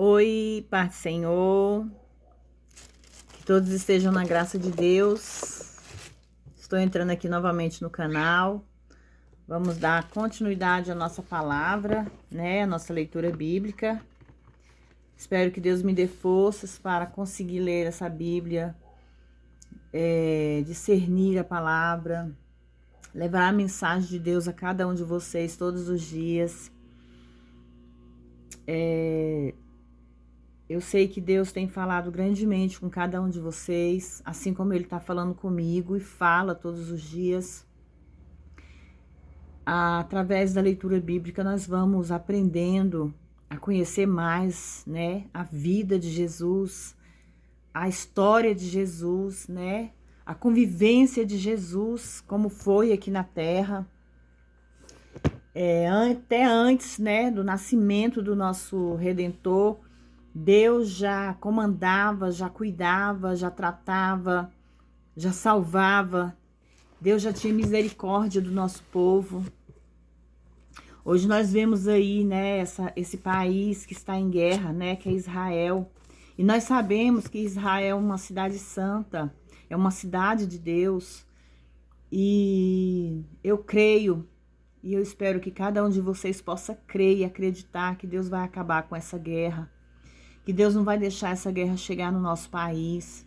Oi, Pai do Senhor, que todos estejam na graça de Deus. Estou entrando aqui novamente no canal. Vamos dar continuidade à nossa palavra, né? A nossa leitura bíblica. Espero que Deus me dê forças para conseguir ler essa Bíblia, discernir a palavra, levar a mensagem de Deus a cada um de vocês todos os dias. Eu sei que Deus tem falado grandemente com cada um de vocês, assim como Ele está falando comigo e fala todos os dias. Através da leitura bíblica, nós vamos aprendendo a conhecer mais, né, a vida de Jesus, a história de Jesus, né, a convivência de Jesus, como foi aqui na Terra, até antes, né, do nascimento do nosso Redentor. Deus já comandava, já cuidava, já tratava, já salvava. Deus já tinha misericórdia do nosso povo. Hoje nós vemos aí, né, esse país que está em guerra, né, que é Israel. E nós sabemos que Israel é uma cidade santa, é uma cidade de Deus. E eu creio, e eu espero que cada um de vocês possa crer e acreditar que Deus vai acabar com essa guerra. Que Deus não vai deixar essa guerra chegar no nosso país.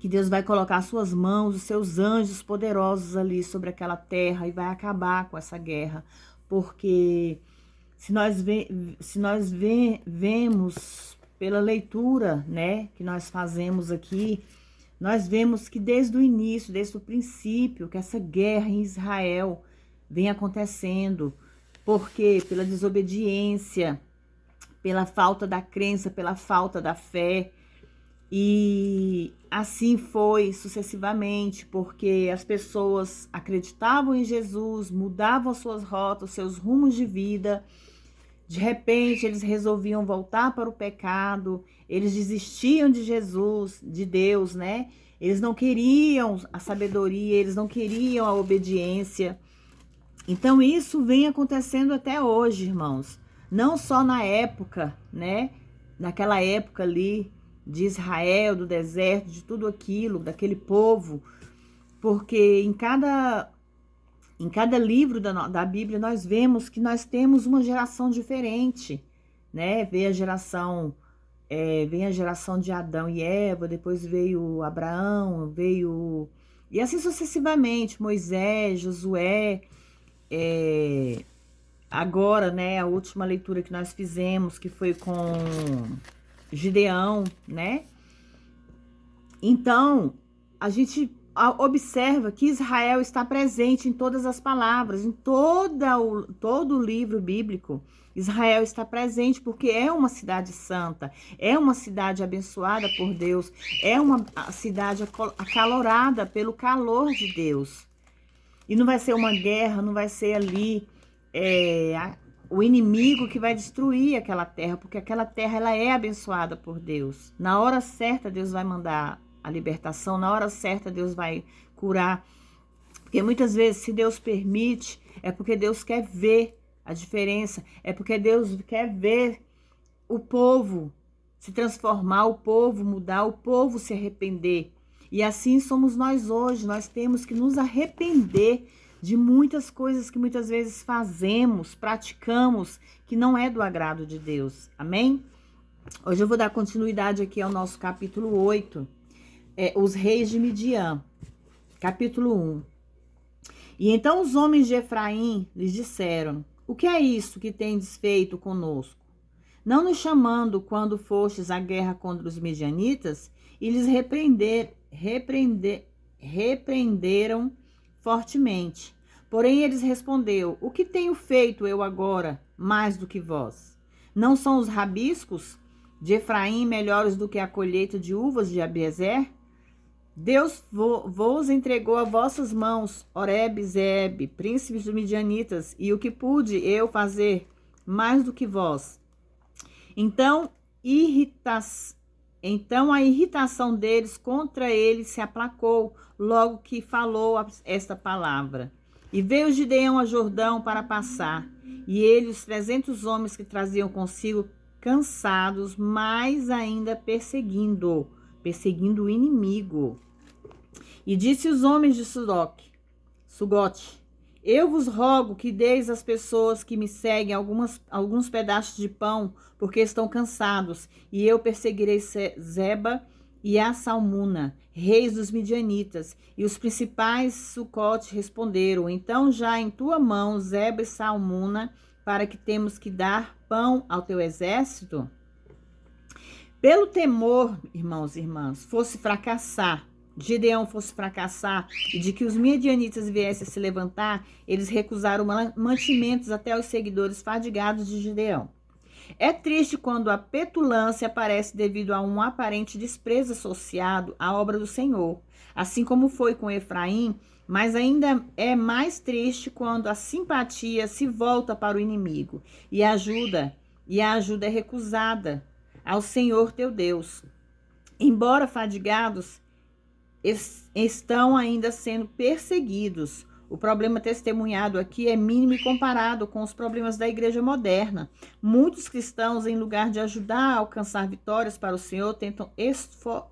Que Deus vai colocar suas mãos, os seus anjos poderosos ali sobre aquela terra e vai acabar com essa guerra. Porque se nós vemos pela leitura, né, que nós fazemos aqui, nós vemos que desde o início, desde o princípio, que essa guerra em Israel vem acontecendo. Porque pela desobediência, pela falta da crença, pela falta da fé. E assim foi sucessivamente, porque as pessoas acreditavam em Jesus, mudavam suas rotas, seus rumos de vida. De repente, eles resolviam voltar para o pecado, eles desistiam de Jesus, de Deus, né? Eles não queriam a sabedoria, eles não queriam a obediência. Então, isso vem acontecendo até hoje, irmãos. Não só na época, né? Naquela época ali de Israel, do deserto, de tudo aquilo, daquele povo. Porque em cada livro da Bíblia nós vemos que nós temos uma geração diferente, né? Vem a geração de Adão e Eva, depois veio Abraão, e assim sucessivamente, Moisés, Josué, agora, né, a última leitura que nós fizemos, que foi com Gideão, né? Então, a gente observa que Israel está presente em todas as palavras, em todo o livro bíblico. Israel está presente porque é uma cidade santa, é uma cidade abençoada por Deus, é uma cidade acalorada pelo calor de Deus. E não vai ser uma guerra, não vai ser ali o inimigo que vai destruir aquela terra, porque aquela terra ela é abençoada por Deus. Na hora certa, Deus vai mandar a libertação, na hora certa, Deus vai curar. Porque muitas vezes, se Deus permite, é porque Deus quer ver a diferença, é porque Deus quer ver o povo se transformar, o povo mudar, o povo se arrepender. E assim somos nós hoje, nós temos que nos arrepender de muitas coisas que muitas vezes fazemos, praticamos, que não é do agrado de Deus. Amém? Hoje eu vou dar continuidade aqui ao nosso capítulo 8, os reis de Midian, capítulo 1. E então os homens de Efraim lhes disseram: o que é isso que tendes feito conosco? Não nos chamando quando fostes à guerra contra os midianitas? E lhes repreenderam fortemente. Porém eles respondeu: o que tenho feito eu agora mais do que vós? Não são os rabiscos de Efraim melhores do que a colheita de uvas de Abiezer? Deus vos entregou a vossas mãos, Oreb e Zeeb, príncipes dos midianitas, e o que pude eu fazer mais do que vós? Então a irritação deles contra ele se aplacou, logo que falou esta palavra. E veio Gideão a Jordão para passar, e ele, os 300 homens que traziam consigo cansados, mais ainda perseguindo o inimigo. E disse os homens de Sugote: eu vos rogo que deis às pessoas que me seguem alguns pedaços de pão, porque estão cansados, e eu perseguirei Zeba e a Salmuna, reis dos midianitas. E os principais Sucote responderam: então já em tua mão, Zeba e Salmuna, para que temos que dar pão ao teu exército? Pelo temor, irmãos e irmãs, Gideão fosse fracassar e de que os midianitas viessem a se levantar, eles recusaram mantimentos até aos seguidores fadigados de Gideão. É triste quando a petulância aparece devido a um aparente desprezo associado à obra do Senhor, assim como foi com Efraim, mas ainda é mais triste quando a simpatia se volta para o inimigo e a ajuda é recusada ao Senhor teu Deus. Embora fadigados, estão ainda sendo perseguidos. O problema testemunhado aqui é mínimo e comparado com os problemas da igreja moderna. Muitos cristãos, em lugar de ajudar a alcançar vitórias para o Senhor, tentam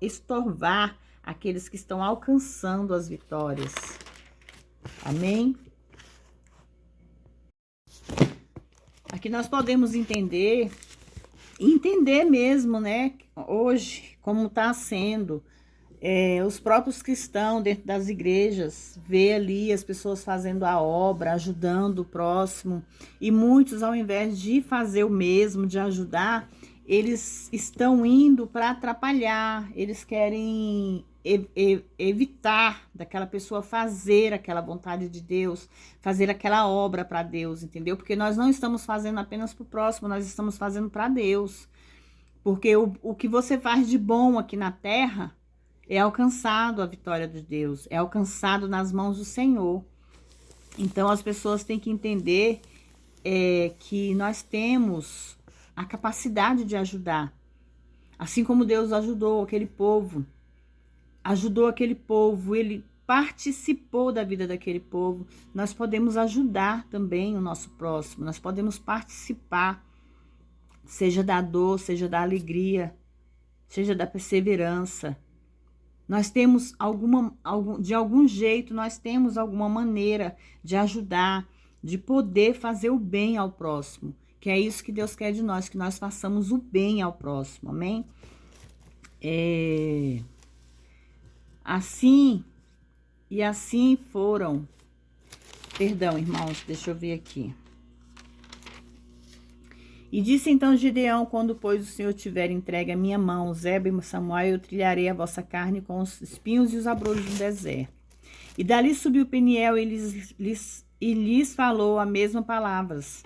estorvar aqueles que estão alcançando as vitórias. Amém? Aqui nós podemos entender mesmo, né, hoje, como está sendo. Os próprios cristãos dentro das igrejas, vê ali as pessoas fazendo a obra, ajudando o próximo, e muitos, ao invés de fazer o mesmo, de ajudar, eles estão indo para atrapalhar, eles querem evitar daquela pessoa fazer aquela vontade de Deus, fazer aquela obra para Deus, entendeu? Porque nós não estamos fazendo apenas para o próximo, nós estamos fazendo para Deus. Porque o que você faz de bom aqui na terra é alcançado a vitória de Deus, é alcançado nas mãos do Senhor. Então as pessoas têm que entender que nós temos a capacidade de ajudar. Assim como Deus ajudou aquele povo, ele participou da vida daquele povo, nós podemos ajudar também o nosso próximo, nós podemos participar, seja da dor, seja da alegria, seja da perseverança. Nós temos de algum jeito, nós temos alguma maneira de ajudar, de poder fazer o bem ao próximo, que é isso que Deus quer de nós, que nós façamos o bem ao próximo, amém? Assim foram, perdão, irmãos, deixa eu ver aqui. E disse então Gideão: quando, pois, o Senhor tiver entregue a minha mão, Zeba e Samuel, eu trilharei a vossa carne com os espinhos e os abrolhos do deserto. E dali subiu Peniel e lhes falou as mesmas palavras.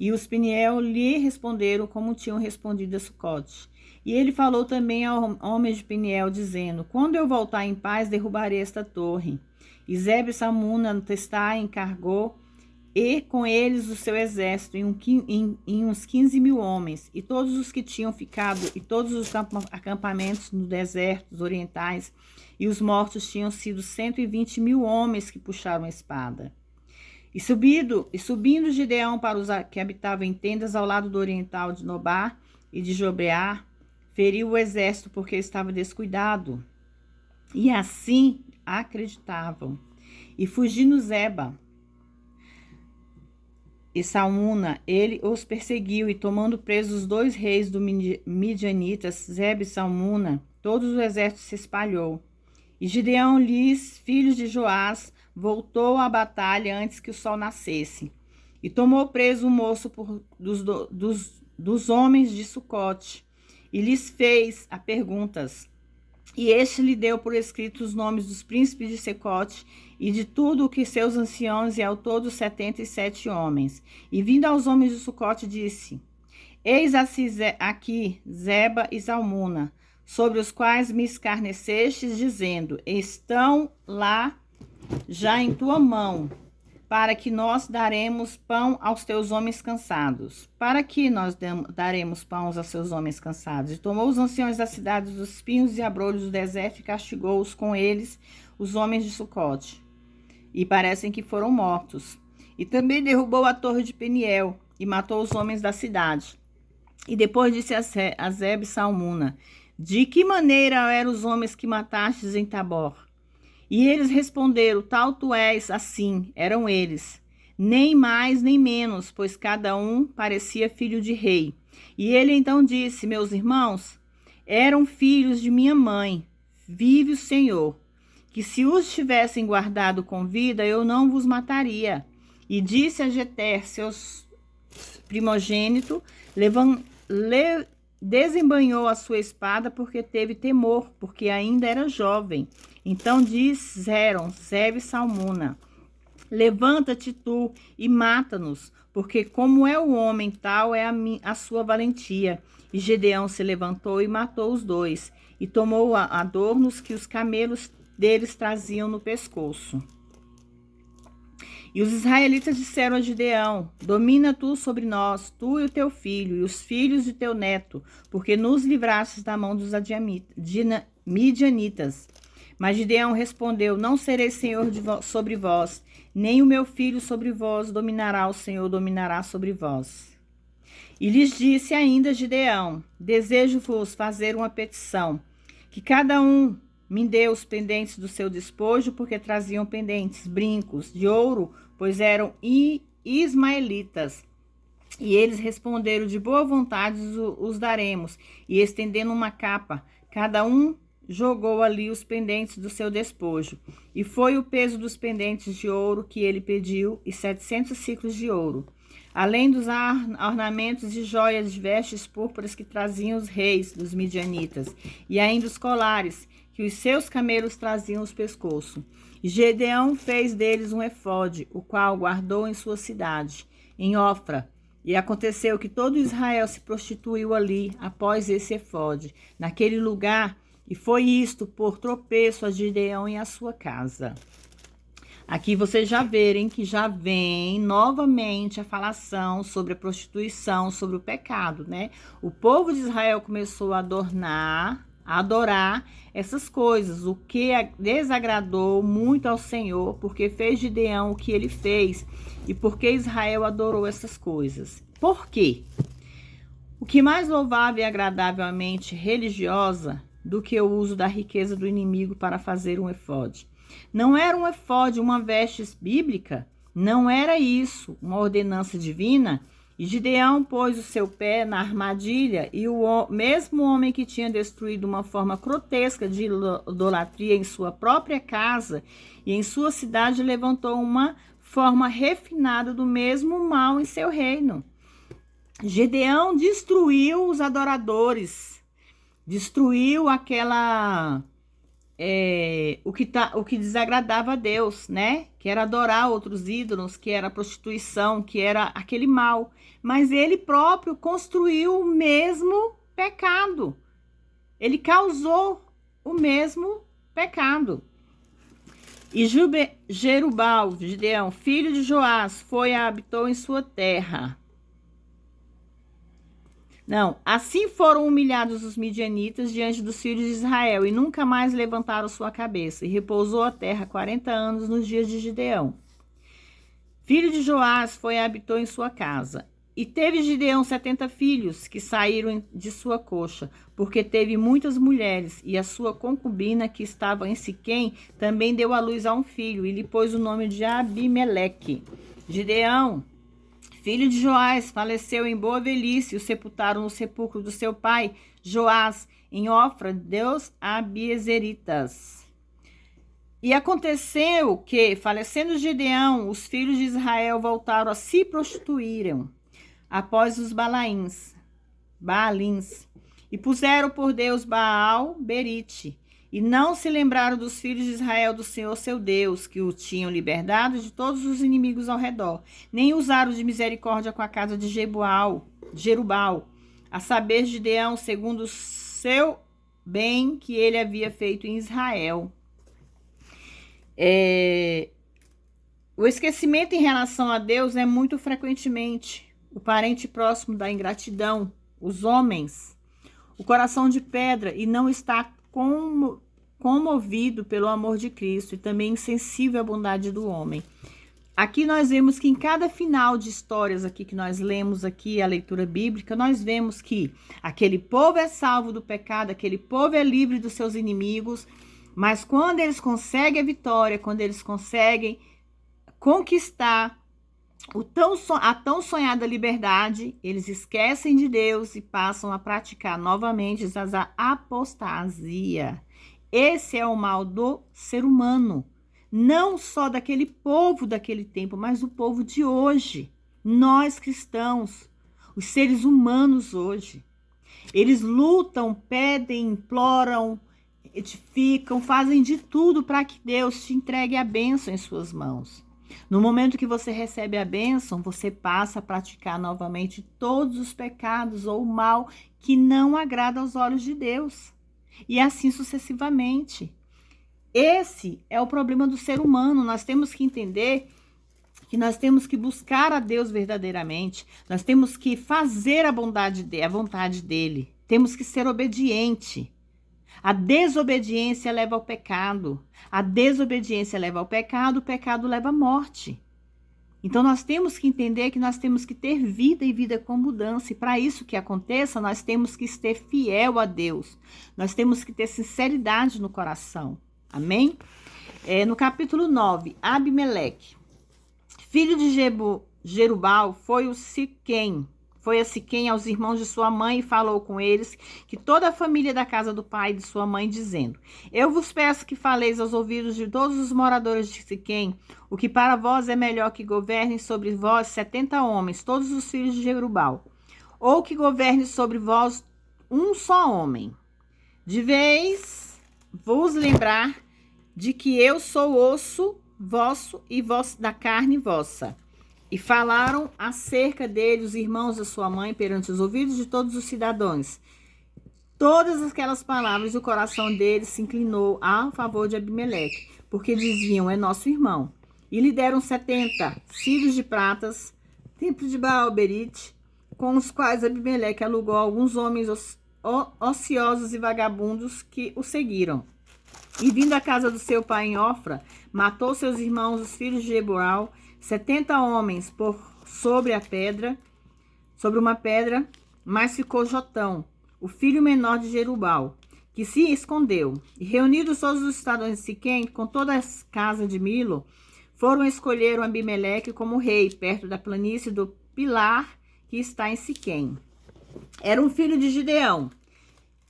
E os Peniel lhe responderam como tinham respondido a Sucote. E ele falou também ao homem de Peniel, dizendo: quando eu voltar em paz, derrubarei esta torre. E Zeba e Salmuna Testai encargou, e com eles o seu exército, em uns 15.000 homens, e todos os que tinham ficado, e todos os acampamentos no deserto, os orientais, e os mortos tinham sido 120.000 homens que puxaram a espada. E subindo Gideão para os que habitavam em tendas ao lado do oriental de Nobá e de Jobreá, feriu o exército porque estava descuidado. E assim acreditavam. E fugindo Zeba e Salmuna, ele os perseguiu, e tomando presos os 2 reis do Midianitas, Zeba e Salmuna, todo o exército se espalhou. E Gideão, filhos de Joás, voltou à batalha antes que o sol nascesse, e tomou preso o moço dos homens de Sucote, e lhes fez a perguntas. E este lhe deu por escrito os nomes dos príncipes de Sucote e de tudo o que seus anciãos, e ao todo 77 homens. E vindo aos homens de Sucote, disse: eis aqui Zeba e Salmuna, sobre os quais me escarnecestes, dizendo: estão lá já em tua mão, para que nós daremos pão aos teus homens cansados. Para que nós daremos pão aos seus homens cansados? E tomou os anciãos da cidade dos espinhos e abrolhos do deserto, e castigou-os com eles, os homens de Sucote. E parecem que foram mortos. E também derrubou a torre de Peniel, e matou os homens da cidade. E depois disse a Zebe e Salmuna: de que maneira eram os homens que matastes em Tabor? E eles responderam: tal tu és, assim eram eles, nem mais nem menos, pois cada um parecia filho de rei. E ele então disse: meus irmãos, eram filhos de minha mãe, vive o Senhor, que se os tivessem guardado com vida, eu não vos mataria. E disse a Jeter, seus primogênito, desembanhou a sua espada porque teve temor, porque ainda era jovem. Então disseram Zebe e Salmuna: levanta-te tu e mata-nos, porque como é o homem, tal é a sua valentia. E Gedeão se levantou e matou os dois, e tomou adornos que os camelos deles traziam no pescoço. E os israelitas disseram a Gideão: domina tu sobre nós, tu e o teu filho, e os filhos de teu neto, porque nos livrastes da mão dos midianitas. Mas Gideão respondeu: não serei senhor sobre vós, nem o meu filho sobre vós dominará, o Senhor dominará sobre vós. E lhes disse ainda Gideão: desejo-vos fazer uma petição, que cada um me dê os pendentes do seu despojo, porque traziam pendentes, brincos de ouro, pois eram ismaelitas. E eles responderam: de boa vontade os daremos. E estendendo uma capa, cada um jogou ali os pendentes do seu despojo. E foi o peso dos pendentes de ouro que ele pediu, e 700 ciclos de ouro. Além dos ornamentos de joias de vestes púrpuras que traziam os reis dos midianitas, e ainda os colares que os seus camelos traziam os pescoços. E Gedeão fez deles um efode, o qual guardou em sua cidade, em Ofra. E aconteceu que todo Israel se prostituiu ali, após esse efode, naquele lugar, e foi isto por tropeço a Gideão e a sua casa. Aqui vocês já verem que já vem novamente a falação sobre a prostituição, sobre o pecado, né? O povo de Israel começou a adorar essas coisas, o que desagradou muito ao Senhor, porque fez Gideão o que ele fez e porque Israel adorou essas coisas. Por quê? O que mais louvável e agradavelmente religiosa do que o uso da riqueza do inimigo para fazer um efode? Não era um efode, uma veste bíblica? Não era isso, uma ordenança divina? E Gideão pôs o seu pé na armadilha, e o mesmo homem que tinha destruído uma forma grotesca de idolatria em sua própria casa e em sua cidade, levantou uma forma refinada do mesmo mal em seu reino. Gideão destruiu os adoradores, destruiu aquela... o que desagradava a Deus, né? Que era adorar outros ídolos, que era a prostituição, que era aquele mal. Mas ele próprio construiu o mesmo pecado. Ele causou o mesmo pecado. E Jerubal, Gideão, filho de Joás, foi e habitou em sua terra. Não, assim foram humilhados os midianitas diante dos filhos de Israel, e nunca mais levantaram sua cabeça, e repousou a terra 40 anos nos dias de Gideão. Filho de Joás foi e habitou em sua casa. E teve Gideão 70 filhos, que saíram de sua coxa, porque teve muitas mulheres, e a sua concubina, que estava em Siquém, também deu à luz a um filho, e lhe pôs o nome de Abimeleque. Gideão, filho de Joás, faleceu em boa velhice, e o sepultaram no sepulcro do seu pai, Joás, em Ofra, dos Abiezeritas. E aconteceu que, falecendo Gideão, os filhos de Israel voltaram a se prostituírem após os Baalins, e puseram por Deus Baal Berite, e não se lembraram dos filhos de Israel do Senhor seu Deus, que o tinham libertado de todos os inimigos ao redor, nem usaram de misericórdia com a casa de Jerubal, a saber Gideão, segundo o seu bem que ele havia feito em Israel. O esquecimento em relação a Deus é muito frequentemente o parente próximo da ingratidão, os homens, o coração de pedra, e não está comovido pelo amor de Cristo, e também insensível à bondade do homem. Aqui nós vemos que em cada final de histórias aqui que nós lemos aqui, a leitura bíblica, nós vemos que aquele povo é salvo do pecado, aquele povo é livre dos seus inimigos, mas quando eles conseguem a vitória, quando eles conseguem conquistar a tão sonhada liberdade, eles esquecem de Deus e passam a praticar novamente a apostasia. Esse é o mal do ser humano. Não só daquele povo daquele tempo, mas do povo de hoje. Nós cristãos, os seres humanos hoje. Eles lutam, pedem, imploram, edificam, fazem de tudo para que Deus te entregue a bênção em suas mãos. No momento que você recebe a bênção, você passa a praticar novamente todos os pecados ou o mal que não agrada aos olhos de Deus. E assim sucessivamente. Esse é o problema do ser humano. Nós temos que entender que nós temos que buscar a Deus verdadeiramente. Nós temos que fazer a vontade dele. Temos que ser obediente. A desobediência leva ao pecado. A desobediência leva ao pecado, o pecado leva à morte. Então nós temos que entender que nós temos que ter vida e vida com mudança. E para isso que aconteça, nós temos que ser fiel a Deus. Nós temos que ter sinceridade no coração. Amém? No capítulo 9, Abimeleque, filho de Jerubal, foi a Siquém aos irmãos de sua mãe e falou com eles que toda a família da casa do pai de sua mãe, dizendo: eu vos peço que faleis aos ouvidos de todos os moradores de Siquém, o que para vós é melhor que governem sobre vós 70 homens, todos os filhos de Jerubal, ou que governe sobre vós um só homem. Deveis vos lembrar de que eu sou osso vosso e da carne vossa. E falaram acerca dele os irmãos da sua mãe perante os ouvidos de todos os cidadãos. Todas aquelas palavras, o coração deles se inclinou a favor de Abimeleque, porque diziam: é nosso irmão. E lhe deram 70 cidros de pratas, templo de Baal-berite, com os quais Abimeleque alugou alguns homens ociosos e vagabundos que o seguiram. E vindo à casa do seu pai em Ofra, matou seus irmãos, os filhos de Jebural, 70 homens sobre uma pedra, mas ficou Jotão, o filho menor de Jerubal, que se escondeu. E reunidos todos os cidadãos de Siquém, com toda a casa de Milo, foram escolher Abimeleque como rei, perto da planície do Pilar, que está em Siquém. Era um filho de Gideão.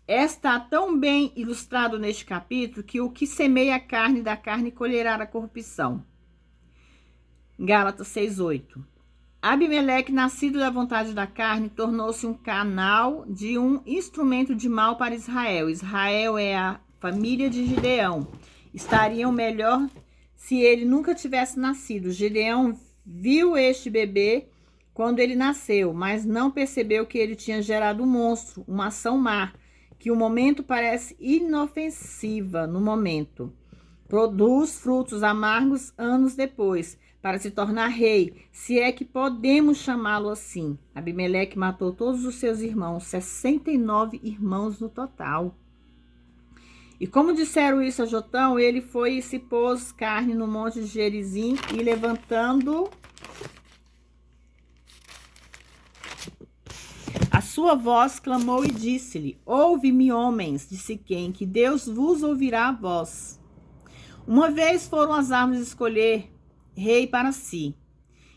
Está tão bem ilustrado neste capítulo que o que semeia a carne da carne colherá a corrupção. Gálatas 6:8. Abimeleque, nascido da vontade da carne, tornou-se um canal de um instrumento de mal para Israel. Israel é a família de Gideão. Estariam melhor se ele nunca tivesse nascido. Gideão viu este bebê quando ele nasceu, mas não percebeu que ele tinha gerado um monstro, uma ação má, que o momento parece inofensiva no momento. Produz frutos amargos anos depois, para se tornar rei, se é que podemos chamá-lo assim. Abimeleque matou todos os seus irmãos, 69 irmãos no total. E como disseram isso a Jotão, ele foi e se pôs carne no monte de Gerizim, e levantando a sua voz, clamou e disse-lhe: ouve-me, homens de Siquém, que Deus vos ouvirá a voz. Uma vez foram as árvores escolher rei para si,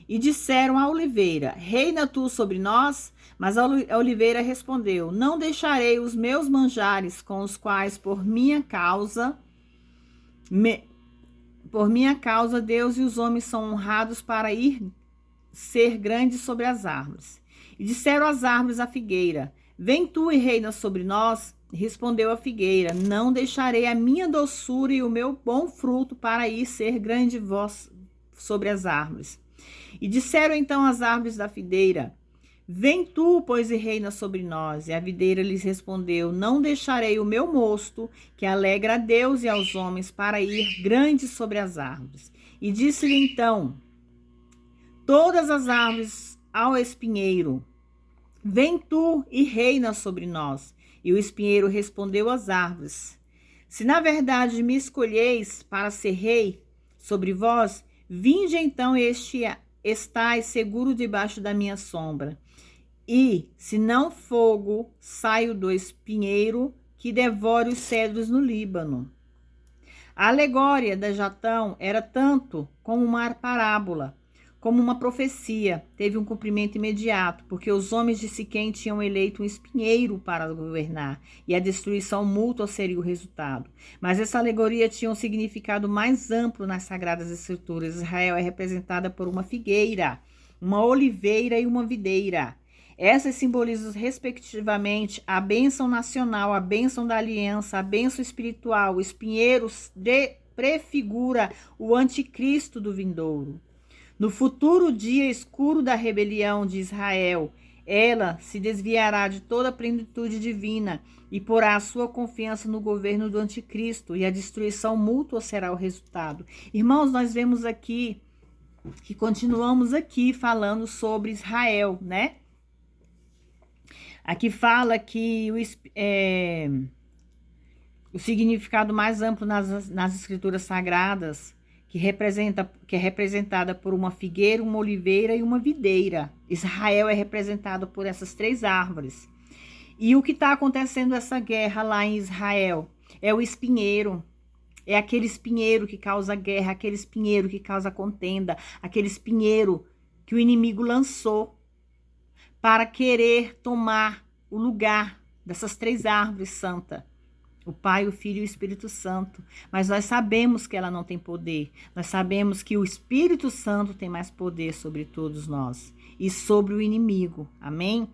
e disseram à oliveira: reina tu sobre nós? Mas a oliveira respondeu: não deixarei os meus manjares, com os quais por minha causa Deus e os homens são honrados, para ir ser grandes sobre as árvores. E disseram as árvores à figueira: vem tu e reina sobre nós? Respondeu a figueira: não deixarei a minha doçura e o meu bom fruto, para ir ser grande vós sobre as árvores. E disseram então as árvores da videira: vem tu, pois, e reina sobre nós. E a videira lhes respondeu: não deixarei o meu mosto, que alegra a Deus e aos homens, para ir grande sobre as árvores. E disse-lhe então todas as árvores ao espinheiro: vem tu e reina sobre nós. E o espinheiro respondeu às árvores: se na verdade me escolheis para ser rei sobre vós, Vinde então estais seguro debaixo da minha sombra. E, se não fogo, saio do espinheiro que devore os cedros no Líbano. A alegória da Jatão era tanto como uma parábola, como uma profecia, teve um cumprimento imediato, porque os homens de Siquém tinham eleito um espinheiro para governar, e a destruição mútua seria o resultado. Mas essa alegoria tinha um significado mais amplo nas Sagradas Escrituras. Israel é representada por uma figueira, uma oliveira e uma videira. Essas simbolizam, respectivamente, a bênção nacional, a bênção da aliança, a bênção espiritual. O espinheiro prefigura o anticristo do vindouro. No futuro dia escuro da rebelião de Israel, ela se desviará de toda a plenitude divina e porá a sua confiança no governo do anticristo, e a destruição mútua será o resultado. Irmãos, nós vemos aqui, que continuamos aqui falando sobre Israel, né? Aqui fala que o significado mais amplo nas escrituras sagradas, que é representada por uma figueira, uma oliveira e uma videira. Israel é representado por essas três árvores. E o que está acontecendo essa guerra lá em Israel? É o espinheiro. É aquele espinheiro que causa guerra, aquele espinheiro que causa contenda, aquele espinheiro que o inimigo lançou para querer tomar o lugar dessas três árvores santas. O Pai, o Filho e o Espírito Santo. Mas nós sabemos que ela não tem poder. Nós sabemos que o Espírito Santo tem mais poder sobre todos nós e sobre o inimigo. Amém?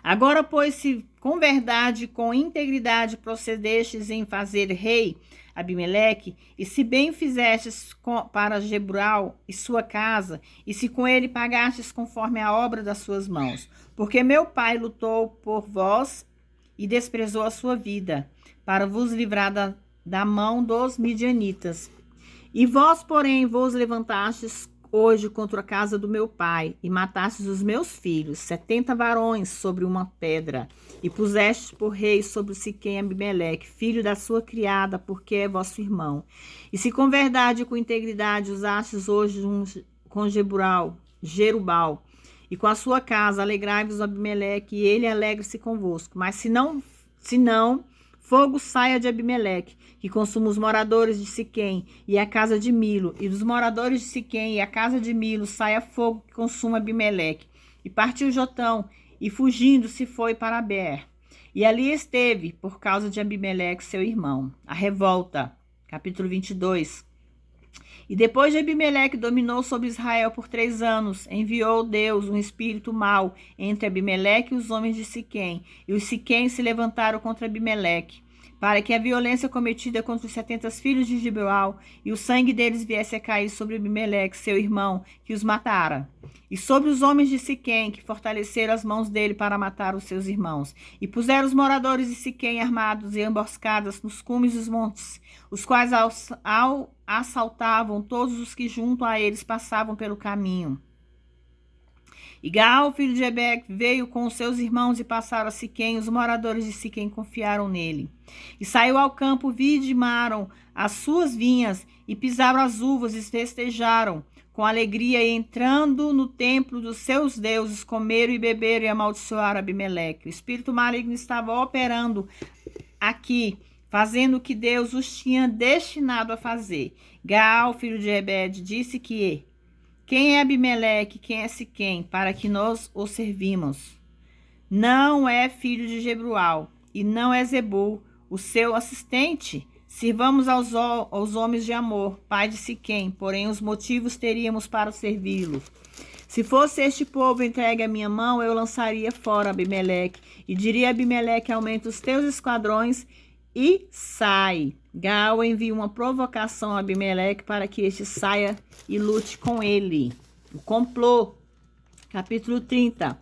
Agora, pois, se com verdade, com integridade procedestes em fazer rei Abimeleque, e se bem fizestes para Jebrual e sua casa, e se com ele pagastes conforme a obra das suas mãos, porque meu pai lutou por vós e desprezou a sua vida, para vos livrar da mão dos midianitas. E vós, porém, vos levantastes hoje contra a casa do meu pai, e matastes os meus filhos, 70 varões, sobre uma pedra, e pusestes por rei sobre Siquém Abimeleque, filho da sua criada, porque é vosso irmão. E se com verdade e com integridade usastes hoje com Jerubal, e com a sua casa, alegrai-vos Abimeleque, e ele alegre-se convosco. Mas se não, fogo saia de Abimeleque, que consuma os moradores de Siquém e a casa de Milo, e dos moradores de Siquém e a casa de Milo saia fogo que consuma Abimeleque. E partiu Jotão, e fugindo se foi para Beer. E ali esteve, por causa de Abimeleque, seu irmão. A revolta, capítulo 22. E depois de Abimeleque dominou sobre Israel por 3 anos, enviou Deus um espírito mau entre Abimeleque e os homens de Siquém. E os Siquém se levantaram contra Abimeleque, para que a violência cometida contra os 70 filhos de Jebrual e o sangue deles viesse a cair sobre Abimeleque, seu irmão, que os matara. E sobre os homens de Siquém, que fortaleceram as mãos dele para matar os seus irmãos. E puseram os moradores de Siquém armados e emboscadas nos cumes dos montes, os quais assaltavam todos os que junto a eles passavam pelo caminho. E Gaal, filho de Ebed, veio com os seus irmãos e passaram a Siquém. Os moradores de Siquém confiaram nele. E saiu ao campo, vidimaram as suas vinhas e pisaram as uvas e festejaram com alegria. E entrando no templo dos seus deuses, comeram e beberam e amaldiçoaram Abimeleque. O espírito maligno estava operando aqui, fazendo o que Deus os tinha destinado a fazer. Gaal, filho de Ebed, disse que quem é Abimeleque, quem é Siquém, para que nós o servimos? Não é filho de Jebrual, e não é Zebul, o seu assistente. Sirvamos aos homens de Amor, pai de Siquém, porém os motivos teríamos para servi-lo. Se fosse este povo entregue à minha mão, eu lançaria fora Abimeleque, e diria a Abimeleque, aumenta os teus esquadrões e sai. Gaal envia uma provocação a Abimeleque para que este saia e lute com ele. O complô, capítulo 30.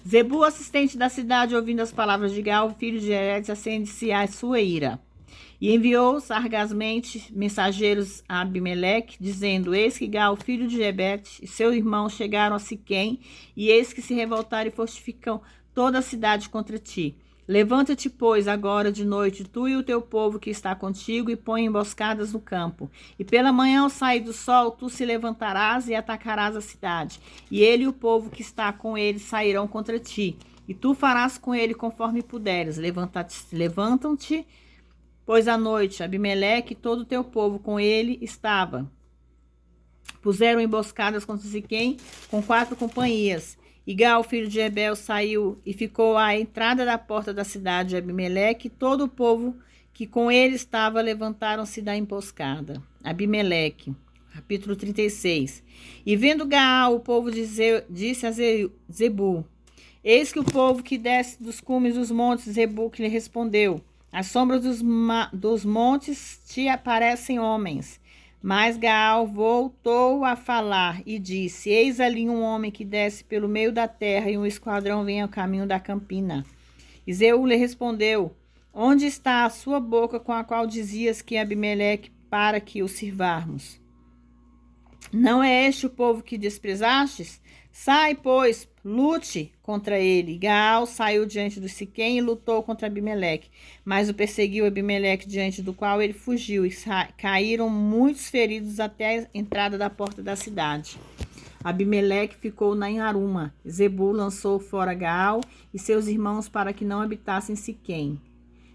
Zebul, assistente da cidade, ouvindo as palavras de Gaal, filho de Eretz, acende-se a sua ira. E enviou sargazmente mensageiros a Abimeleque, dizendo: eis que Gaal, filho de Ebed, e seu irmão chegaram a Siquém, e eis que se revoltaram e fortificam toda a cidade contra ti. Levanta-te, pois, agora de noite, tu e o teu povo que está contigo, e põe emboscadas no campo. E pela manhã, ao sair do sol, tu se levantarás e atacarás a cidade. E ele e o povo que está com ele sairão contra ti. E tu farás com ele conforme puderes. Levantam-te, pois à noite, Abimeleque e todo o teu povo com ele estava. Puseram emboscadas contra Siquém com 4 companhias. E Gal, filho de Ebel, saiu e ficou à entrada da porta da cidade de Abimeleque, e todo o povo que com ele estava levantaram-se da emboscada. Abimeleque, capítulo 36. E vendo Gaal, o povo disse a Zebul: Eis que o povo que desce dos cumes dos montes, Zebul que lhe respondeu: Às sombras dos montes te aparecem homens. Mas Gaal voltou a falar e disse: Eis ali um homem que desce pelo meio da terra, e um esquadrão vem ao caminho da campina. E Zeu lhe respondeu: Onde está a sua boca com a qual dizias que Abimeleque para que o sirvarmos? Não é este o povo que desprezastes? Sai, pois, lute contra ele. Gaal saiu diante do Siquém e lutou contra Abimeleque, mas o perseguiu Abimeleque, diante do qual ele fugiu, e caíram muitos feridos até a entrada da porta da cidade. Abimeleque ficou em Aruma. Zebul lançou fora Gaal e seus irmãos para que não habitassem Siquém.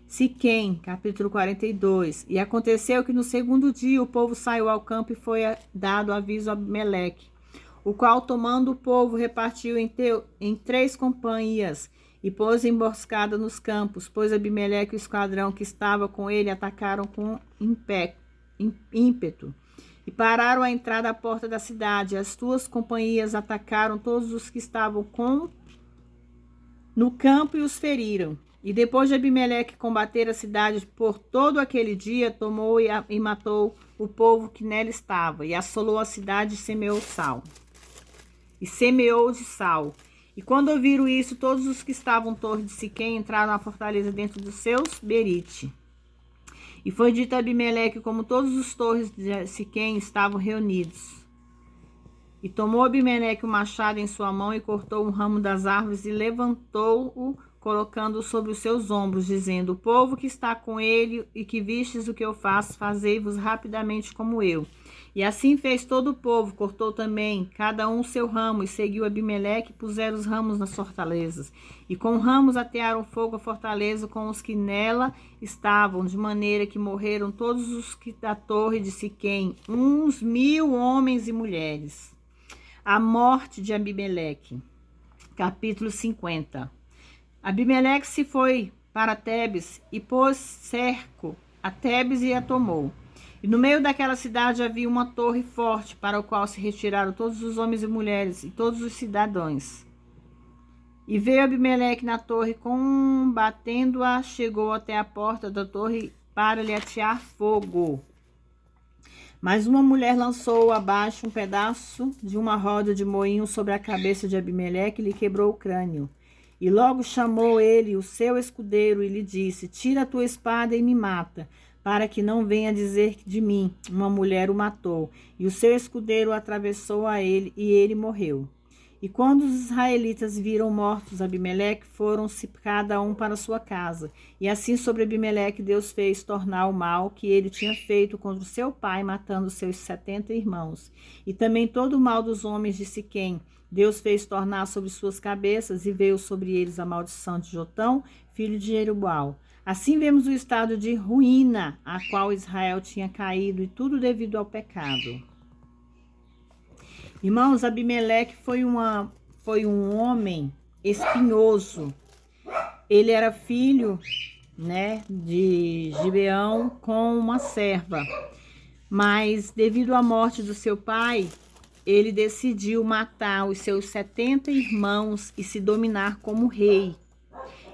Siquém, capítulo 42. E aconteceu que no segundo dia o povo saiu ao campo e foi dado aviso a Abimeleque, o qual, tomando o povo, repartiu em 3 companhias e pôs emboscada nos campos, pois Abimeleque e o esquadrão que estava com ele atacaram com ímpeto e pararam à entrada da porta da cidade. As 2 companhias atacaram todos os que estavam no campo e os feriram. E depois de Abimeleque combater a cidade por todo aquele dia, tomou e matou o povo que nela estava, e assolou a cidade e semeou de sal. E quando ouviram isso, todos os que estavam em torno de Siquém entraram na fortaleza dentro dos seus berite. E foi dito a Abimeleque como todos os torres de Siquém estavam reunidos. E tomou Abimeleque o machado em sua mão e cortou um ramo das árvores e levantou-o, colocando-o sobre os seus ombros, dizendo: O povo que está com ele e que vistes o que eu faço, fazei-vos rapidamente como eu. E assim fez todo o povo, cortou também cada um seu ramo, e seguiu Abimeleque, e puseram os ramos nas fortalezas. E com ramos atearam fogo a fortaleza com os que nela estavam, de maneira que morreram todos os que da torre de Siquém, uns 1000 homens e mulheres. A morte de Abimeleque. Capítulo 50. Abimeleque se foi para Tebes e pôs cerco a Tebes e a tomou. E no meio daquela cidade havia uma torre forte, para o qual se retiraram todos os homens e mulheres e todos os cidadãos. E veio Abimeleque na torre, combatendo-a, chegou até a porta da torre para lhe atear fogo. Mas uma mulher lançou abaixo um pedaço de uma roda de moinho sobre a cabeça de Abimeleque e lhe quebrou o crânio. E logo chamou ele o seu escudeiro e lhe disse: Tira a tua espada e me mata, para que não venha dizer que de mim uma mulher o matou. E o seu escudeiro atravessou a ele, e ele morreu. E quando os israelitas viram mortos Abimeleque, foram-se cada um para sua casa. E assim sobre Abimeleque Deus fez tornar o mal que ele tinha feito contra o seu pai, matando seus 70 irmãos. E também todo o mal dos homens de Siquém Deus fez tornar sobre suas cabeças, e veio sobre eles a maldição de Jotão, filho de Jerubaal. Assim vemos o estado de ruína a qual Israel tinha caído, e tudo devido ao pecado. Irmãos, Abimeleque foi um homem espinhoso. Ele era filho, de Gibeão com uma serva. Mas devido à morte do seu pai, ele decidiu matar os seus 70 irmãos e se dominar como rei.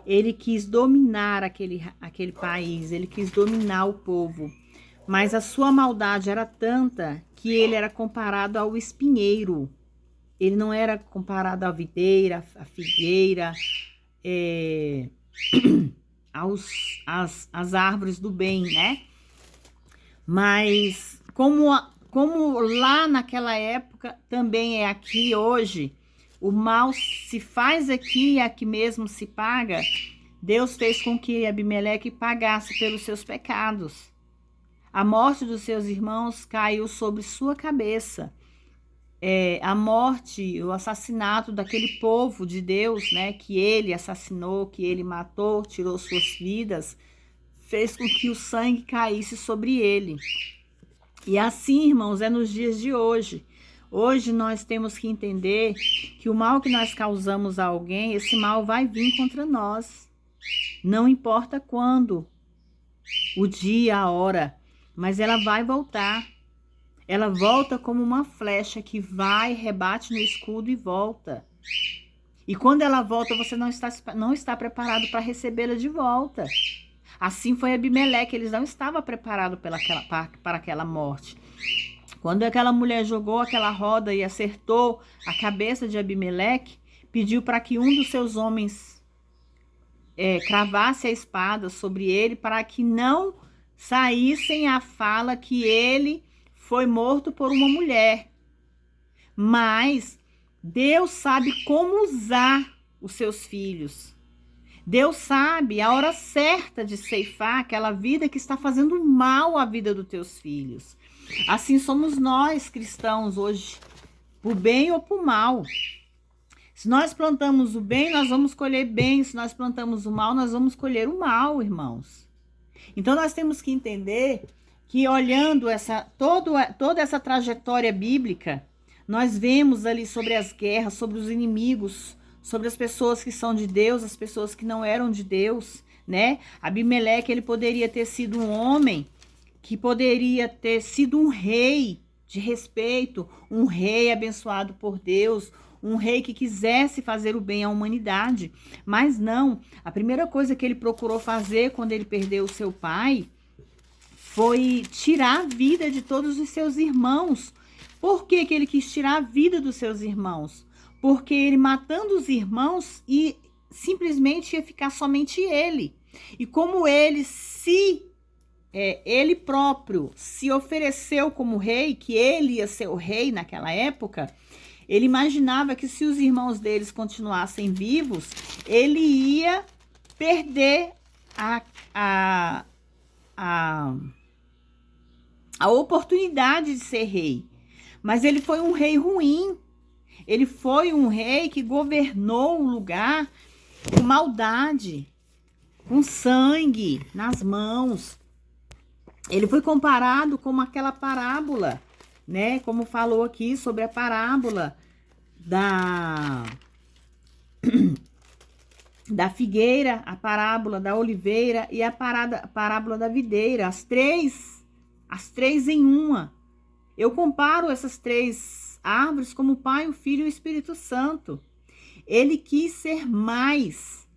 Ele quis dominar aquele país, ele quis dominar o povo. Mas a sua maldade era tanta que ele era comparado ao espinheiro. Ele não era comparado à videira, à figueira, às árvores do bem, né? Mas como lá naquela época, também é aqui hoje, o mal se faz aqui e aqui mesmo se paga, Deus fez com que Abimeleque pagasse pelos seus pecados. A morte dos seus irmãos caiu sobre sua cabeça. A morte, o assassinato daquele povo de Deus, né, que ele assassinou, que ele matou, tirou suas vidas, fez com que o sangue caísse sobre ele. E assim, irmãos, é nos dias de hoje. Hoje nós temos que entender que o mal que nós causamos a alguém, esse mal vai vir contra nós. Não importa quando, o dia, a hora, mas ela vai voltar. Ela volta como uma flecha que vai, rebate no escudo e volta. E quando ela volta, você não está preparado para recebê-la de volta. Assim foi Abimeleque, eles não estavam preparados para aquela morte. Quando aquela mulher jogou aquela roda e acertou a cabeça de Abimeleque, pediu para que um dos seus homens cravasse a espada sobre ele, para que não saíssem a fala que ele foi morto por uma mulher. Mas Deus sabe como usar os seus filhos. Deus sabe a hora certa de ceifar aquela vida que está fazendo mal à vida dos teus filhos. Assim somos nós, cristãos, hoje, por bem ou por mal. Se nós plantamos o bem, nós vamos colher bem. Se nós plantamos o mal, nós vamos colher o mal, irmãos. Então nós temos que entender que, olhando toda essa trajetória bíblica, nós vemos ali sobre as guerras, sobre os inimigos, sobre as pessoas que são de Deus, as pessoas que não eram de Deus, né? Abimeleque, ele poderia ter sido um homem que poderia ter sido um rei de respeito, um rei abençoado por Deus, um rei que quisesse fazer o bem à humanidade. Mas não, a primeira coisa que ele procurou fazer quando ele perdeu o seu pai foi tirar a vida de todos os seus irmãos. Por que ele quis tirar a vida dos seus irmãos? Porque ele, matando os irmãos, e simplesmente ia ficar somente ele. E como ele próprio se ofereceu como rei, que ele ia ser o rei naquela época, ele imaginava que se os irmãos deles continuassem vivos, ele ia perder a oportunidade de ser rei. Mas ele foi um rei ruim. Ele foi um rei que governou o lugar com maldade, com sangue nas mãos. Ele foi comparado com aquela parábola, né? Como falou aqui sobre a parábola da figueira, a parábola da oliveira e a parábola da videira. As três em uma. Eu comparo essas três árvores como o Pai, o Filho e o Espírito Santo. Ele quis ser mais.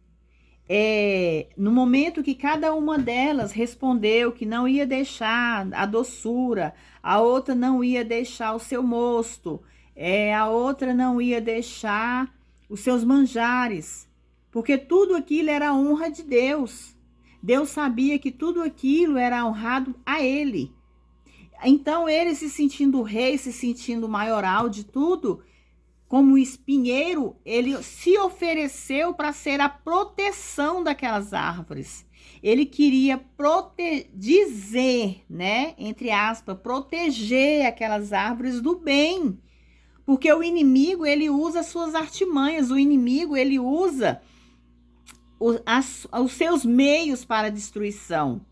No momento que cada uma delas respondeu que não ia deixar a doçura, a outra não ia deixar o seu mosto, a outra não ia deixar os seus manjares, porque tudo aquilo era a honra de Deus. Deus sabia que tudo aquilo era honrado a ele. Então ele, se sentindo rei, se sentindo maioral de tudo, como espinheiro, ele se ofereceu para ser a proteção daquelas árvores. Ele queria dizer, né, entre aspas, proteger aquelas árvores do bem. Porque o inimigo, ele usa suas artimanhas, o inimigo, ele usa os seus meios para a destruição.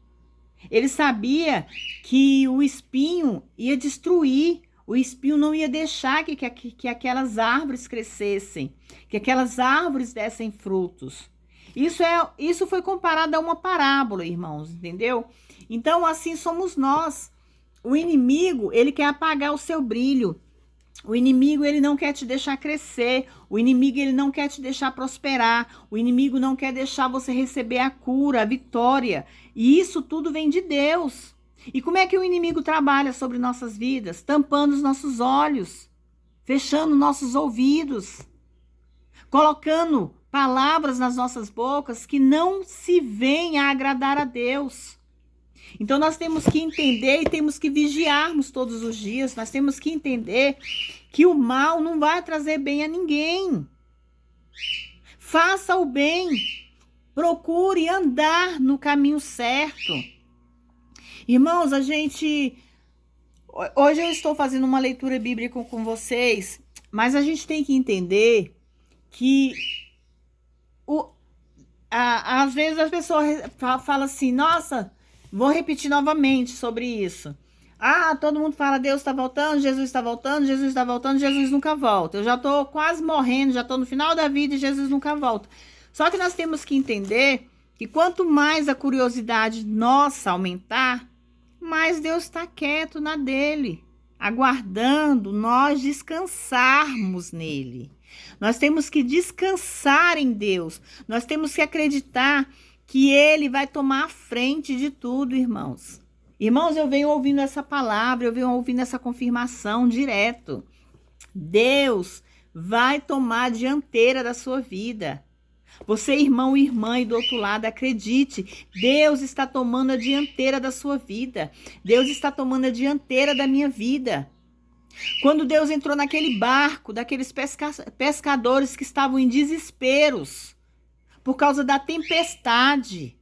Ele sabia que o espinho ia destruir, o espinho não ia deixar que aquelas árvores crescessem, que aquelas árvores dessem frutos. Isso foi comparado a uma parábola, irmãos, entendeu? Então, assim somos nós. O inimigo, ele quer apagar o seu brilho. O inimigo, ele não quer te deixar crescer. O inimigo, ele não quer te deixar prosperar. O inimigo não quer deixar você receber a cura, a vitória. E isso tudo vem de Deus. E como é que o inimigo trabalha sobre nossas vidas? Tampando os nossos olhos, fechando nossos ouvidos, colocando palavras nas nossas bocas que não se vêm a agradar a Deus. Então nós temos que entender e temos que vigiarmos todos os dias. Nós temos que entender que o mal não vai trazer bem a ninguém. Faça o bem. Procure andar no caminho certo. Irmãos, hoje eu estou fazendo uma leitura bíblica com vocês, mas a gente tem que entender que às vezes as pessoas falam assim, nossa, vou repetir novamente sobre isso. Todo mundo fala, Deus está voltando, Jesus está voltando, Jesus está voltando, Jesus nunca volta. Eu já estou quase morrendo, já estou no final da vida e Jesus nunca volta. Só que nós temos que entender que quanto mais a curiosidade nossa aumentar, mais Deus está quieto na dele, aguardando nós descansarmos nele. Nós temos que descansar em Deus. Nós temos que acreditar que Ele vai tomar a frente de tudo, irmãos. Irmãos, eu venho ouvindo essa palavra, eu venho ouvindo essa confirmação direto. Deus vai tomar a dianteira da sua vida. Você, irmão e irmã, e do outro lado, acredite, Deus está tomando a dianteira da sua vida. Deus está tomando a dianteira da minha vida. Quando Deus entrou naquele barco, daqueles pescadores que estavam em desesperos por causa da tempestade,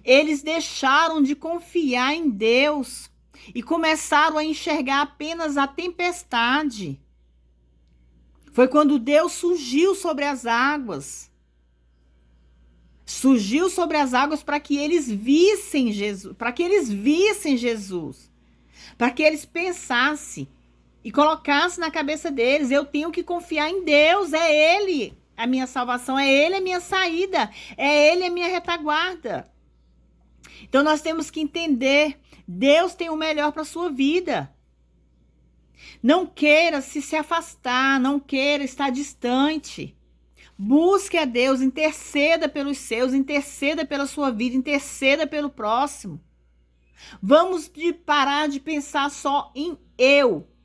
eles deixaram de confiar em Deus e começaram a enxergar apenas a tempestade. Foi quando Deus surgiu sobre as águas. Surgiu sobre as águas para que eles vissem Jesus, para que eles pensassem e colocassem na cabeça deles, eu tenho que confiar em Deus, é Ele a minha salvação, é Ele a minha saída, é Ele a minha retaguarda. Então nós temos que entender, Deus tem o melhor para a sua vida. Não queira se afastar, não queira estar distante. Busque a Deus, interceda pelos seus, interceda pela sua vida, interceda pelo próximo. Vamos parar de pensar só em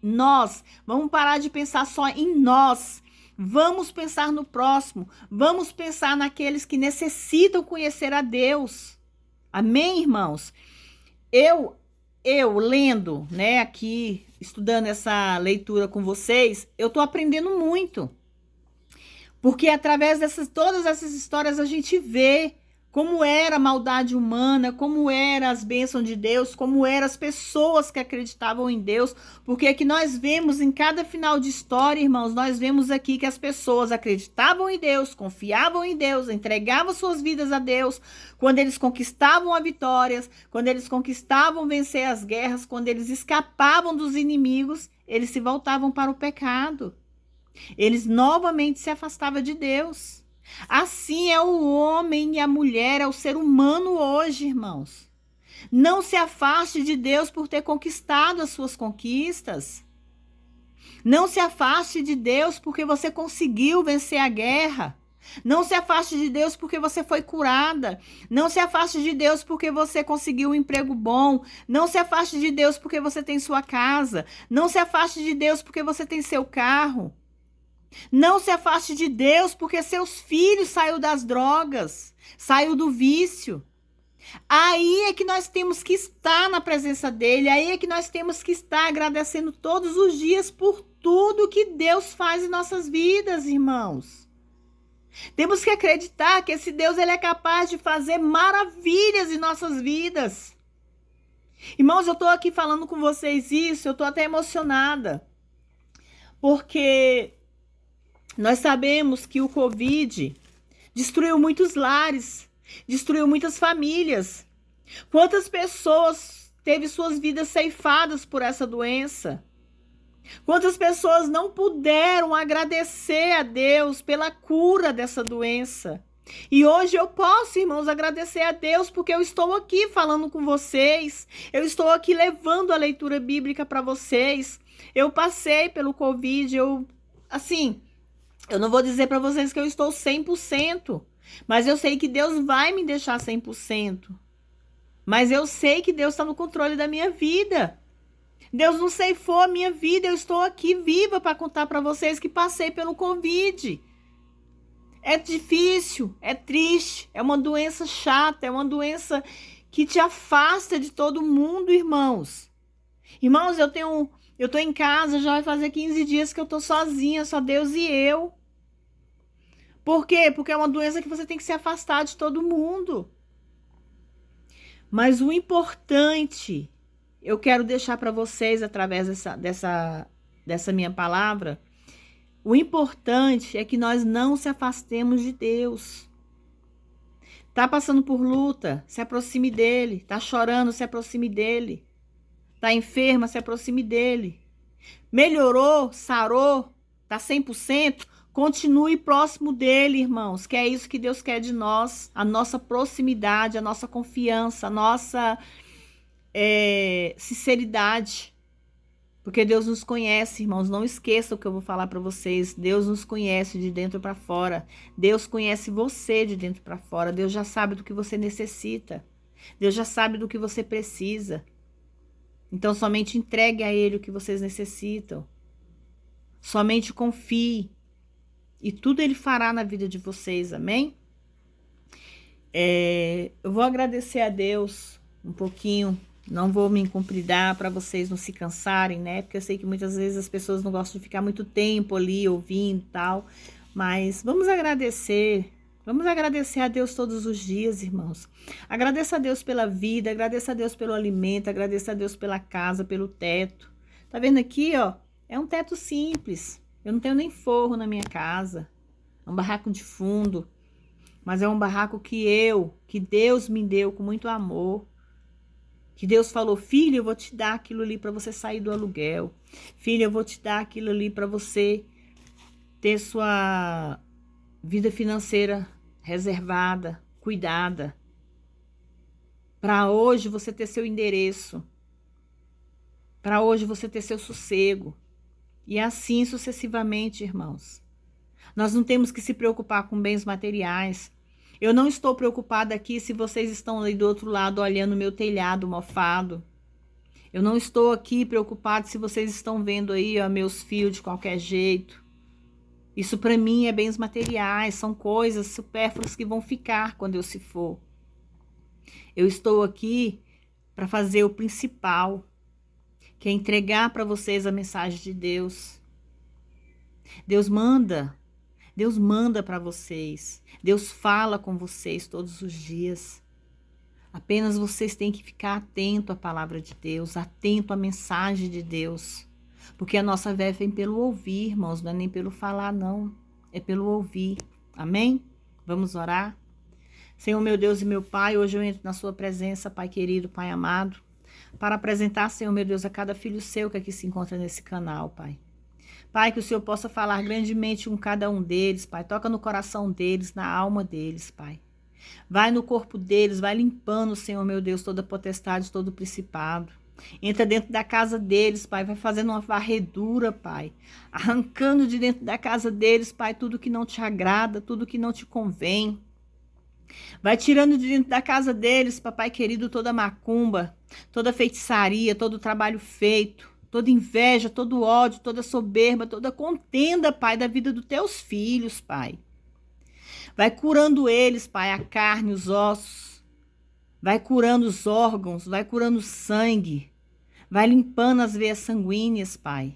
nós. Vamos parar de pensar só em nós. Vamos pensar no próximo. Vamos pensar naqueles que necessitam conhecer a Deus. Amém, irmãos? Eu lendo, né, aqui, estudando essa leitura com vocês, eu tô aprendendo muito. Porque através todas essas histórias a gente vê como era a maldade humana, como eram as bênçãos de Deus, como eram as pessoas que acreditavam em Deus. Porque é que nós vemos em cada final de história, irmãos, nós vemos aqui que as pessoas acreditavam em Deus, confiavam em Deus, entregavam suas vidas a Deus. Quando eles conquistavam a vitória, quando eles conquistavam vencer as guerras, quando eles escapavam dos inimigos, eles se voltavam para o pecado. Eles novamente se afastavam de Deus. Assim é o homem e a mulher, é o ser humano hoje, irmãos. Não se afaste de Deus por ter conquistado as suas conquistas. Não se afaste de Deus porque você conseguiu vencer a guerra. Não se afaste de Deus porque você foi curada. Não se afaste de Deus porque você conseguiu um emprego bom. Não se afaste de Deus porque você tem sua casa. Não se afaste de Deus porque você tem seu carro. Não se afaste de Deus porque seus filhos saíram das drogas, saiu do vício. Aí é que nós temos que estar na presença dele, aí é que nós temos que estar agradecendo todos os dias por tudo que Deus faz em nossas vidas, irmãos. Temos que acreditar que esse Deus ele é capaz de fazer maravilhas em nossas vidas. Irmãos, eu estou aqui falando com vocês isso, eu estou até emocionada, porque nós sabemos que o Covid destruiu muitos lares, destruiu muitas famílias. Quantas pessoas teve suas vidas ceifadas por essa doença? Quantas pessoas não puderam agradecer a Deus pela cura dessa doença? E hoje eu posso, irmãos, agradecer a Deus porque eu estou aqui falando com vocês. Eu estou aqui levando a leitura bíblica para vocês. Eu passei pelo Covid, eu não vou dizer para vocês que eu estou 100%, mas eu sei que Deus vai me deixar 100%. Mas eu sei que Deus está no controle da minha vida. Deus não ceifou a minha vida, eu estou aqui viva para contar para vocês que passei pelo Covid. É difícil, é triste, é uma doença chata, é uma doença que te afasta de todo mundo, irmãos. Irmãos, eu tô em casa, já vai fazer 15 dias que eu tô sozinha, só Deus e eu. Por quê? Porque é uma doença que você tem que se afastar de todo mundo. Mas o importante, eu quero deixar para vocês, através dessa minha palavra, o importante é que nós não se afastemos de Deus. Tá passando por luta, se aproxime dele. Tá chorando, se aproxime dele. Tá enferma, se aproxime dele. Melhorou, sarou, tá 100%, continue próximo dele, irmãos, que é isso que Deus quer de nós, a nossa proximidade, a nossa confiança, a nossa sinceridade, porque Deus nos conhece, irmãos, não esqueçam o que eu vou falar para vocês, Deus nos conhece de dentro para fora, Deus conhece você de dentro para fora, Deus já sabe do que você necessita, Deus já sabe do que você precisa. Então, somente entregue a Ele o que vocês necessitam. Somente confie. E tudo Ele fará na vida de vocês, amém? Eu vou agradecer a Deus um pouquinho. Não vou me incompridar para vocês não se cansarem, né? Porque eu sei que muitas vezes as pessoas não gostam de ficar muito tempo ali ouvindo e tal. Mas vamos agradecer. Vamos agradecer a Deus todos os dias, irmãos. Agradeça a Deus pela vida, agradeça a Deus pelo alimento, agradeça a Deus pela casa, pelo teto. Tá vendo aqui, ó? É um teto simples. Eu não tenho nem forro na minha casa. É um barraco de fundo. Mas é um barraco que Deus me deu com muito amor. Que Deus falou, filho, eu vou te dar aquilo ali para você sair do aluguel. Filho, eu vou te dar aquilo ali para você ter sua vida financeira reservada, cuidada, para hoje você ter seu endereço, para hoje você ter seu sossego, e assim sucessivamente, irmãos. Nós não temos que se preocupar com bens materiais. Eu não estou preocupada aqui se vocês estão ali do outro lado olhando meu telhado mofado. Eu não estou aqui preocupada se vocês estão vendo aí, ó, meus fios de qualquer jeito. Isso para mim é bens materiais, são coisas supérfluas que vão ficar quando eu se for. Eu estou aqui para fazer o principal, que é entregar para vocês a mensagem de Deus. Deus manda para vocês. Deus fala com vocês todos os dias. Apenas vocês têm que ficar atento à palavra de Deus, atento à mensagem de Deus. Porque a nossa fé vem pelo ouvir, irmãos, não é nem pelo falar, não. É pelo ouvir. Amém? Vamos orar? Senhor, meu Deus e meu Pai, hoje eu entro na sua presença, Pai querido, Pai amado, para apresentar, Senhor, meu Deus, a cada filho seu que aqui se encontra nesse canal, Pai. Pai, que o Senhor possa falar grandemente com cada um deles, Pai. Toca no coração deles, na alma deles, Pai. Vai no corpo deles, vai limpando, Senhor, meu Deus, toda potestade, todo principado. Entra dentro da casa deles, Pai, vai fazendo uma varredura, Pai, arrancando de dentro da casa deles, Pai, tudo que não te agrada, tudo que não te convém. Vai tirando de dentro da casa deles, Papai querido, toda macumba, toda feitiçaria, todo trabalho feito, toda inveja, todo ódio, toda soberba, toda contenda, Pai, da vida dos teus filhos, Pai. Vai curando eles, Pai, a carne, os ossos. Vai curando os órgãos, vai curando o sangue. Vai limpando as veias sanguíneas, Pai.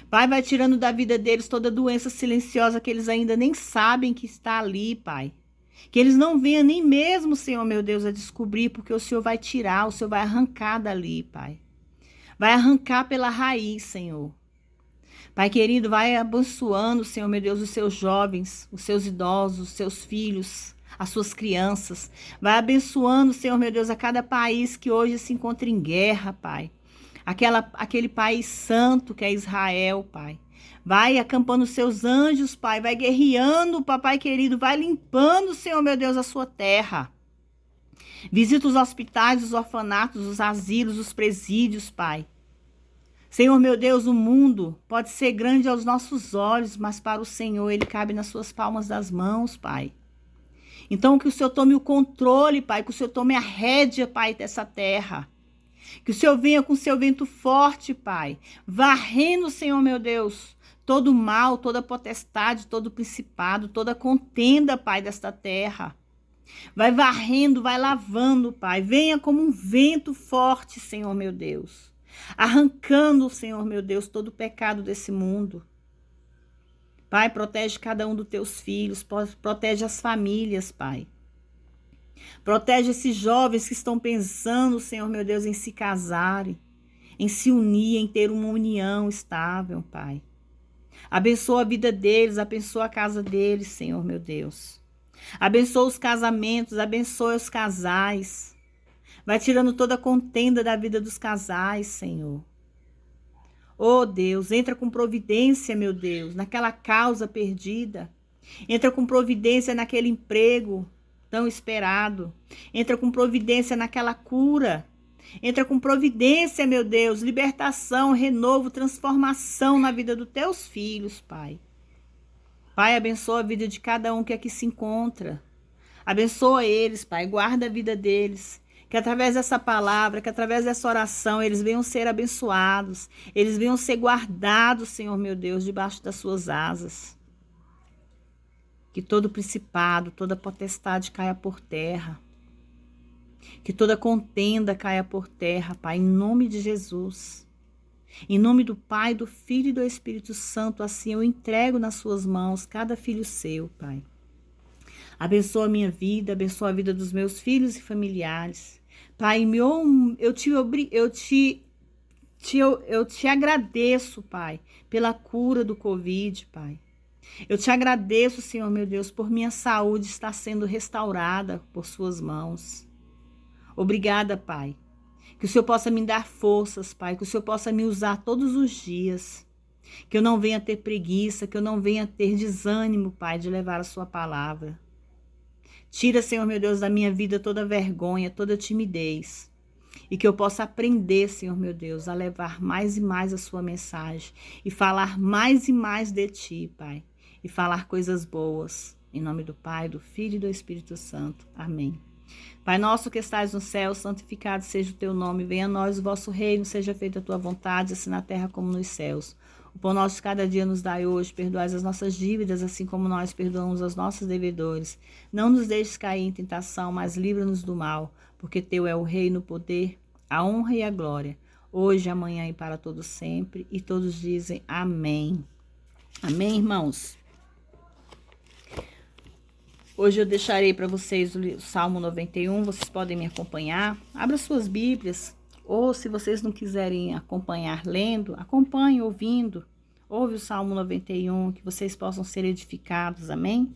Pai, vai tirando da vida deles toda doença silenciosa que eles ainda nem sabem que está ali, Pai. Que eles não venham nem mesmo, Senhor, meu Deus, a descobrir, porque o Senhor vai tirar, o Senhor vai arrancar dali, Pai. Vai arrancar pela raiz, Senhor. Pai querido, vai abençoando, Senhor, meu Deus, os seus jovens, os seus idosos, os seus filhos, as suas crianças. Vai abençoando, Senhor, meu Deus, a cada país que hoje se encontra em guerra, Pai. Aquele país santo que é Israel, Pai. Vai acampando os seus anjos, Pai. Vai guerreando, Papai querido. Vai limpando, Senhor, meu Deus, a sua terra. Visita os hospitais, os orfanatos, os asilos, os presídios, Pai. Senhor, meu Deus, o mundo pode ser grande aos nossos olhos, mas para o Senhor ele cabe nas suas palmas das mãos, Pai. Então, que o Senhor tome o controle, Pai, que o Senhor tome a rédea, Pai, dessa terra. Que o Senhor venha com o seu vento forte, Pai, varrendo, Senhor, meu Deus, todo o mal, toda potestade, todo principado, toda contenda, Pai, desta terra. Vai varrendo, vai lavando, Pai. Venha como um vento forte, Senhor, meu Deus. Arrancando, Senhor, meu Deus, todo o pecado desse mundo. Pai, protege cada um dos teus filhos, protege as famílias, Pai. Protege esses jovens que estão pensando, Senhor meu Deus, em se casarem, em se unir, em ter uma união estável, Pai. Abençoa a vida deles, abençoa a casa deles, Senhor meu Deus. Abençoa os casamentos, abençoa os casais. Vai tirando toda a contenda da vida dos casais, Senhor. Oh Deus, entra com providência, meu Deus, naquela causa perdida. Entra com providência naquele emprego tão esperado. Entra com providência naquela cura. Entra com providência, meu Deus, libertação, renovo, transformação na vida dos teus filhos, Pai. Pai, abençoa a vida de cada um que aqui se encontra. Abençoa eles, Pai, guarda a vida deles. Que através dessa palavra, que através dessa oração, eles venham ser abençoados. Eles venham ser guardados, Senhor meu Deus, debaixo das suas asas. Que todo principado, toda potestade caia por terra. Que toda contenda caia por terra, Pai, em nome de Jesus. Em nome do Pai, do Filho e do Espírito Santo, assim eu entrego nas suas mãos cada filho seu, Pai. Abençoa a minha vida, abençoa a vida dos meus filhos e familiares. Pai, eu te agradeço, Pai, pela cura do Covid, Pai. Eu te agradeço, Senhor meu Deus, por minha saúde estar sendo restaurada por suas mãos. Obrigada, Pai. Que o Senhor possa me dar forças, Pai. Que o Senhor possa me usar todos os dias. Que eu não venha ter preguiça, que eu não venha ter desânimo, Pai, de levar a sua palavra. Tira, Senhor meu Deus, da minha vida toda vergonha, toda timidez. E que eu possa aprender, Senhor meu Deus, a levar mais e mais a sua mensagem. E falar mais e mais de Ti, Pai. E falar coisas boas. Em nome do Pai, do Filho e do Espírito Santo. Amém. Pai nosso que estais no céu, santificado seja o teu nome. Venha a nós o vosso reino, seja feita a tua vontade, assim na terra como nos céus. O pão nosso de cada dia nos dai hoje, perdoai as nossas dívidas, assim como nós perdoamos aos nossos devedores. Não nos deixes cair em tentação, mas livra-nos do mal, porque teu é o reino, o poder, a honra e a glória, hoje, amanhã e para todos sempre. E todos dizem amém. Amém, irmãos? Hoje eu deixarei para vocês o Salmo 91, vocês podem me acompanhar. Abra suas Bíblias, ou se vocês não quiserem acompanhar lendo, acompanhe ouvindo. Ouve o Salmo 91, que vocês possam ser edificados, amém?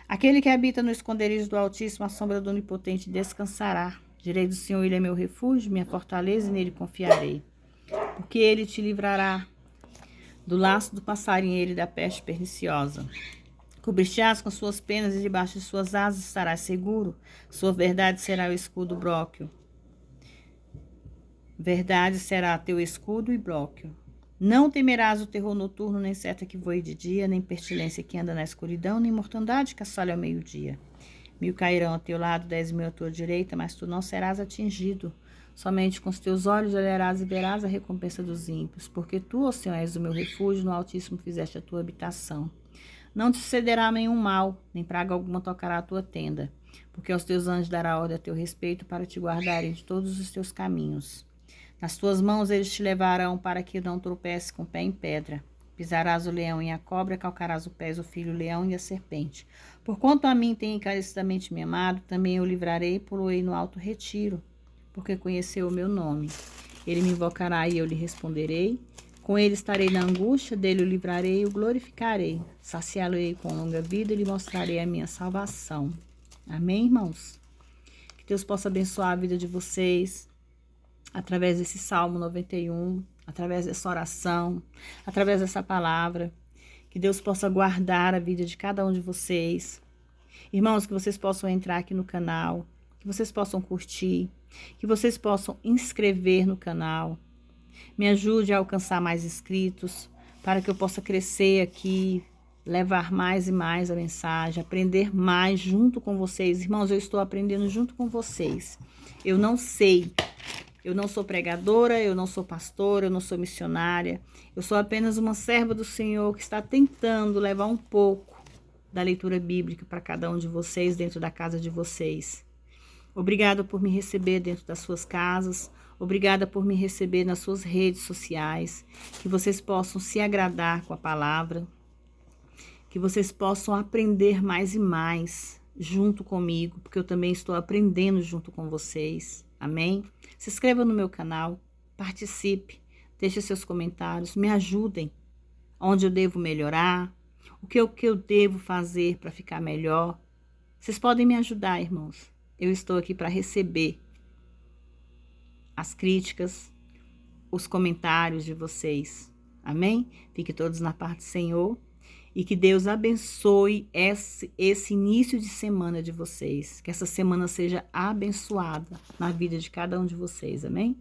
Aquele que habita no esconderijo do Altíssimo, a sombra do Onipotente descansará. Direi do Senhor, ele é meu refúgio, minha fortaleza, e nele confiarei. Porque ele te livrará do laço do passarinheiro e da peste perniciosa. Cobrir-te-ás com suas penas e debaixo de suas asas estarás seguro. Sua verdade será o escudo bróquio. Verdade será teu escudo e bróquio. Não temerás o terror noturno, nem seta que voe de dia, nem pestilência que anda na escuridão, nem mortandade que assolhe ao meio-dia. 1000 cairão ao teu lado, 10.000 à tua direita, mas tu não serás atingido. Somente com os teus olhos olharás e verás a recompensa dos ímpios. Porque tu, ó Senhor, és o meu refúgio, no Altíssimo fizeste a tua habitação. Não te sucederá nenhum mal, nem praga alguma tocará a tua tenda, porque aos teus anjos dará ordem a teu respeito para te guardarem de todos os teus caminhos. Nas tuas mãos eles te levarão para que não tropece com o pé em pedra. Pisarás o leão e a cobra, calcarás o pés o filho o leão e a serpente. Porquanto a mim tem encarecidamente me amado, também eu livrarei e poloei no alto retiro, porque conheceu o meu nome. Ele me invocará e eu lhe responderei. Com ele estarei na angústia, dele o livrarei e o glorificarei. Saciá-lo-ei com longa vida e lhe mostrarei a minha salvação. Amém, irmãos? Que Deus possa abençoar a vida de vocês através desse Salmo 91, através dessa oração, através dessa palavra. Que Deus possa guardar a vida de cada um de vocês. Irmãos, que vocês possam entrar aqui no canal, que vocês possam curtir, que vocês possam inscrever no canal. Me ajude a alcançar mais inscritos, para que eu possa crescer aqui, levar mais e mais a mensagem, aprender mais junto com vocês. Irmãos, eu estou aprendendo junto com vocês. Eu não sei, eu não sou pregadora, eu não sou pastora, eu não sou missionária. Eu sou apenas uma serva do Senhor que está tentando levar um pouco da leitura bíblica para cada um de vocês dentro da casa de vocês. Obrigada por me receber dentro das suas casas. Obrigada por me receber nas suas redes sociais, que vocês possam se agradar com a palavra, que vocês possam aprender mais e mais junto comigo, porque eu também estou aprendendo junto com vocês. Amém? Se inscreva no meu canal, participe, deixe seus comentários, me ajudem. Onde eu devo melhorar, o que eu devo fazer para ficar melhor. Vocês podem me ajudar, irmãos. Eu estou aqui para receber as críticas, os comentários de vocês. Amém? Fiquem todos na paz do Senhor e que Deus abençoe esse início de semana de vocês. Que essa semana seja abençoada na vida de cada um de vocês. Amém?